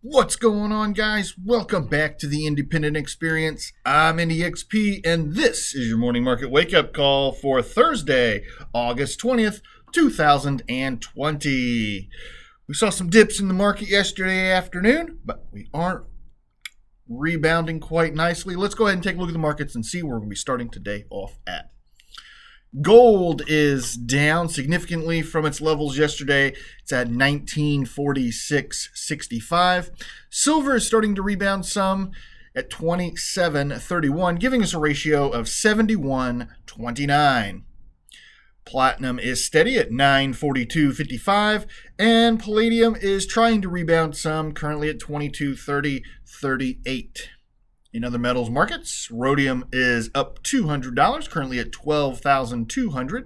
What's going on, guys? Welcome back to the Independent Experience. I'm Indy XP, and this is your morning market wake-up call for Thursday, August 20th, 2020. We saw some dips in the market yesterday afternoon, but we aren't rebounding quite nicely. Let's go ahead and take a look at the markets and see where we're going to be starting today off at. Gold is down significantly from its levels yesterday. It's at 1946.65. Silver is starting to rebound some at 27.31, giving us a ratio of 71.29. Platinum is steady at 942.55, and palladium is trying to rebound some, currently at 22.38. In other metals markets, rhodium is up $200, currently at $12,200.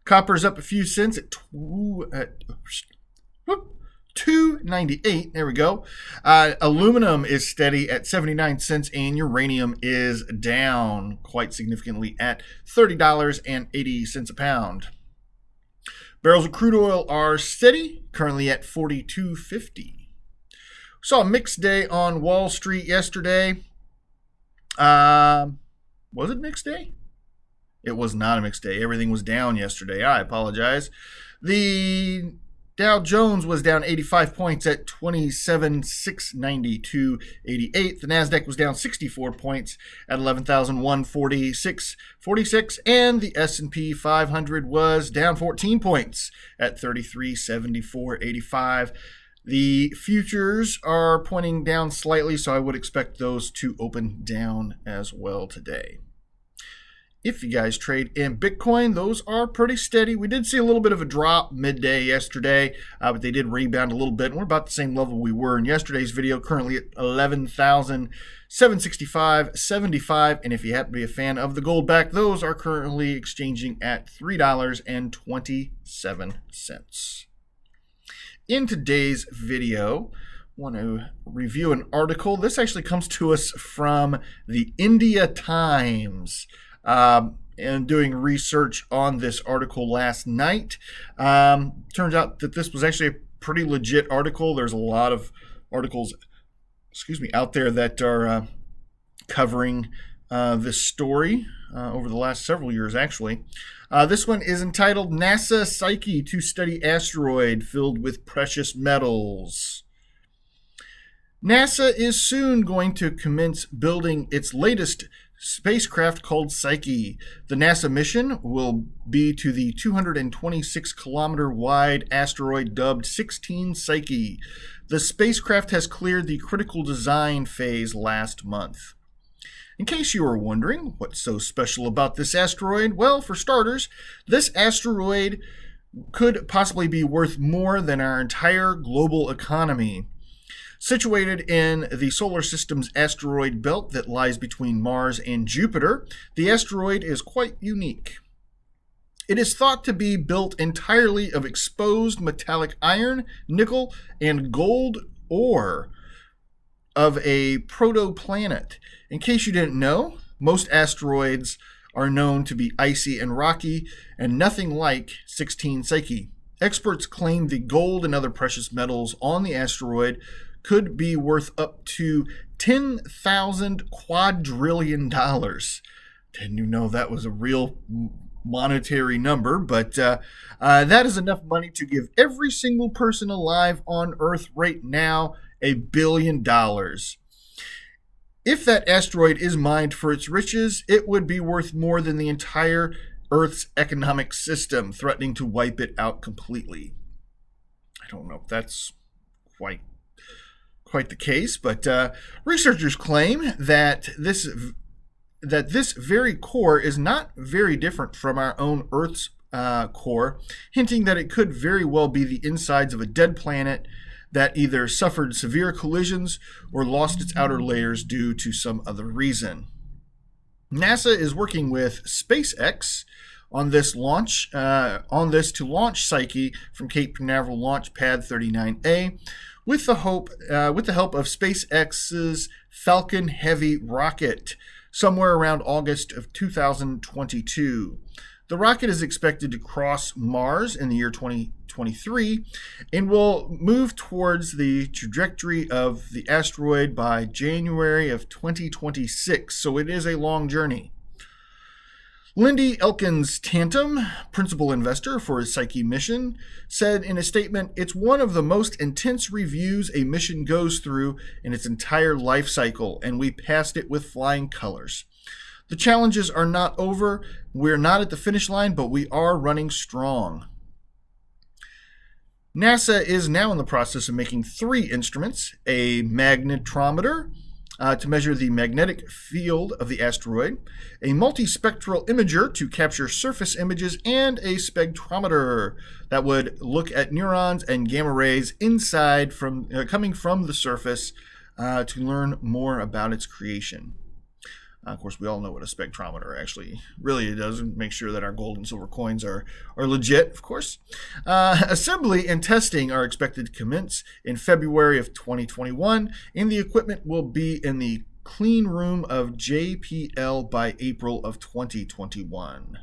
Copper is up a few cents at $2.98. There we go. Aluminum is steady at 79 cents, and uranium is down quite significantly at $30.80 a pound. Barrels of crude oil are steady, currently at 42.50. Saw a mixed day on Wall Street yesterday. Was it mixed day? It was not a mixed day. Everything was down yesterday. I apologize. The Dow Jones was down 85 points at 27,692.88. The Nasdaq was down 64 points at 11,146.46, and the S&P 500 was down 14 points at 33,74.85. The futures are pointing down slightly, so I would expect those to open down as well today. If you guys trade in Bitcoin, those are pretty steady. We did see a little bit of a drop midday yesterday, but they did rebound a little bit, and we're about the same level we were in yesterday's video, currently at 11,765.75. And if you happen to be a fan of the gold back, those are currently exchanging at $3.27. In today's video, I want to review an article. This actually comes to us from the India Times. And doing research on this article last night, turns out that this was actually a pretty legit article. There's a lot of articles, out there that are covering this story over the last several years, actually. This one is entitled NASA Psyche to Study Asteroid Filled with Precious Metals. NASA is soon going to commence building its latest spacecraft called Psyche. The NASA mission will be to the 226-kilometer wide asteroid dubbed 16 Psyche. The spacecraft has cleared the critical design phase last month. In case you were wondering what's so special about this asteroid, well, for starters, this asteroid could possibly be worth more than our entire global economy. Situated in the solar system's asteroid belt that lies between Mars and Jupiter, the asteroid is quite unique. It is thought to be built entirely of exposed metallic iron, nickel, and gold ore of a protoplanet. In case you didn't know, most asteroids are known to be icy and rocky, and nothing like 16 Psyche. Experts claim the gold and other precious metals on the asteroid could be worth up to 10,000 quadrillion dollars. Didn't you know that was a real monetary number, but that is enough money to give every single person alive on Earth right now $1 billion. If that asteroid is mined for its riches, it would be worth more than the entire Earth's economic system, threatening to wipe it out completely. I don't know if that's quite the case, but researchers claim that this very core is not very different from our own Earth's core, hinting that it could very well be the insides of a dead planet that either suffered severe collisions or lost its outer layers due to some other reason. NASA is working with SpaceX on this to launch Psyche from Cape Canaveral Launch Pad 39A, with the help of SpaceX's Falcon Heavy rocket, somewhere around August of 2022. The rocket is expected to cross Mars in the year 2023 and will move towards the trajectory of the asteroid by January of 2026. So it is a long journey. Lindy Elkins Tantum, principal investor for his Psyche mission, said in a statement, "It's one of the most intense reviews a mission goes through in its entire life cycle, and we passed it with flying colors. The challenges are not over. We're not at the finish line, but we are running strong." NASA is now in the process of making 3 instruments: a magnetometer, to measure the magnetic field of the asteroid, a multispectral imager to capture surface images, and a spectrometer that would look at neurons and gamma rays inside coming from the surface to learn more about its creation. Of course, we all know what a spectrometer actually really does, and make sure that our gold and silver coins are legit, of course. Assembly and testing are expected to commence in February of 2021, and the equipment will be in the clean room of JPL by April of 2021.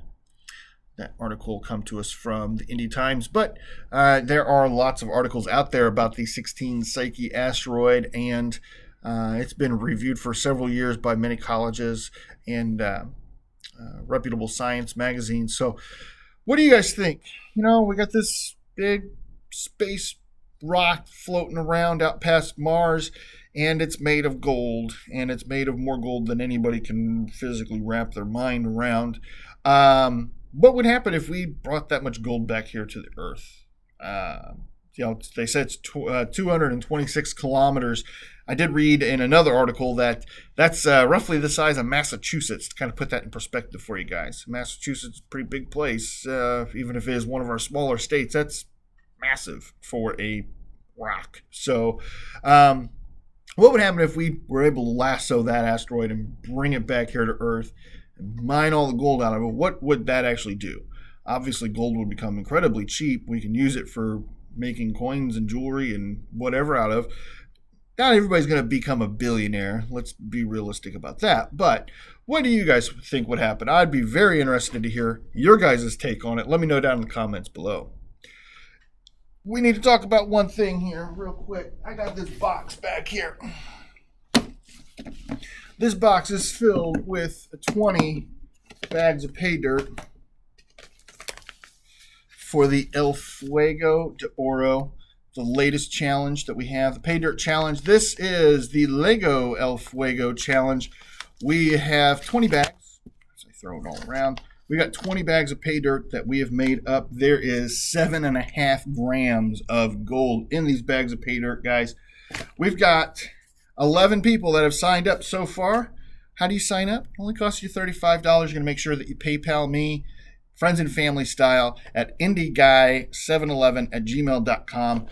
That article come to us from the Indy Times, but there are lots of articles out there about the 16 Psyche asteroid, and it's been reviewed for several years by many colleges and reputable science magazines. So what do you guys think? We got this big space rock floating around out past Mars, and it's made of gold, and it's made of more gold than anybody can physically wrap their mind around. What would happen if we brought that much gold back here to the Earth? They said it's 226 kilometers. I did read in another article that that's roughly the size of Massachusetts, to kind of put that in perspective for you guys. Massachusetts is a pretty big place, even if it is one of our smaller states. That's massive for a rock. So what would happen if we were able to lasso that asteroid and bring it back here to Earth and mine all the gold out of it? What would that actually do? Obviously, gold would become incredibly cheap. We can use it for making coins and jewelry and whatever out of. Not everybody's going to become a billionaire. Let's be realistic about that. But what do you guys think would happen? I'd be very interested to hear your guys' take on it. Let me know down in the comments below. We need to talk about one thing here real quick. I got this box back here. This box is filled with 20 bags of pay dirt for the El Fuego de Oro, the latest challenge that we have, the Pay Dirt Challenge. This is the Lego El Fuego Challenge. We have 20 bags. As I throw it all around, we got 20 bags of pay dirt that we have made up. There is 7.5 grams of gold in these bags of pay dirt, guys. We've got 11 people that have signed up so far. How do you sign up? It only costs you $35. You're going to make sure that you PayPal me, friends and family style, at indyguy711@gmail.com.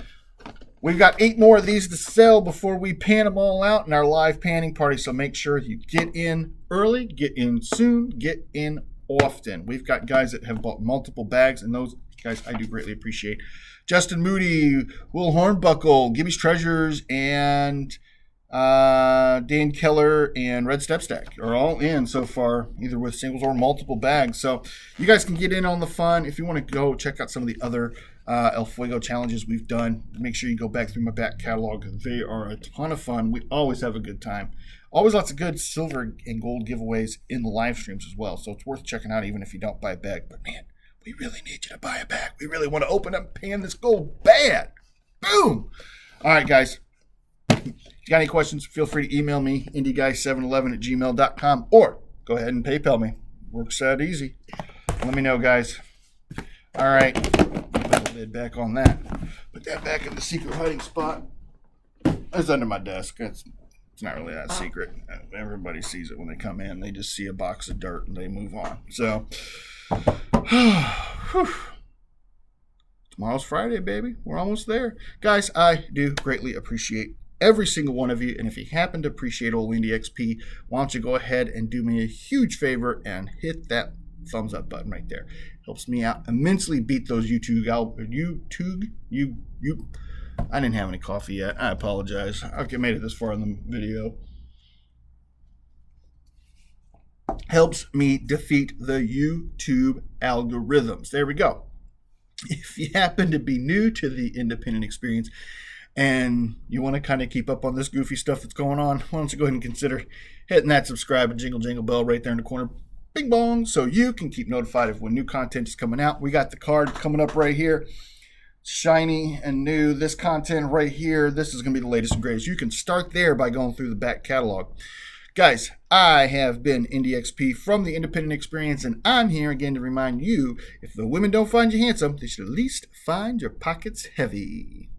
We've got 8 more of these to sell before we pan them all out in our live panning party. So make sure you get in early, get in soon, get in often. We've got guys that have bought multiple bags, and those guys I do greatly appreciate. Justin Moody, Will Hornbuckle, Gibby's Treasures, and Dan Keller and Red Stepstack are all in so far, either with singles or multiple bags. So you guys can get in on the fun. If you want to go check out some of the other El Fuego challenges we've done, make sure you go back through my back catalog. They are a ton of fun. We always have a good time. Always lots of good silver and gold giveaways in the live streams as well. So it's worth checking out even if you don't buy a bag. But man, we really need you to buy a bag. We really want to open up and pan this gold bad. Boom. All right, guys. If you got any questions, feel free to email me, indyguy711@gmail.com, or go ahead and PayPal me. Works that easy. Let me know, guys. All right. Put the lid back on that. Put that back in the secret hiding spot. It's under my desk. It's not really that secret. Everybody sees it when they come in. They just see a box of dirt and they move on. So, tomorrow's Friday, baby. We're almost there. Guys, I do greatly appreciate every single one of you. And if you happen to appreciate old Indy XP, why don't you go ahead and do me a huge favor and hit that thumbs up button right there. Helps me out immensely. Beat those I didn't have any coffee yet. I apologize. I made it this far in the video. helps me defeat the YouTube algorithms. There we go. If you happen to be new to the independent experience and you want to kind of keep up on this goofy stuff that's going on, why don't you go ahead and consider hitting that subscribe and jingle bell right there in the corner. Bing bong, so you can keep notified of when new content is coming out. We got the card coming up right here. Shiny and new. This content right here, this is going to be the latest and greatest. You can start there by going through the back catalog. Guys, I have been IndieXP from the Independent Experience, and I'm here again to remind you, if the women don't find you handsome, they should at least find your pockets heavy.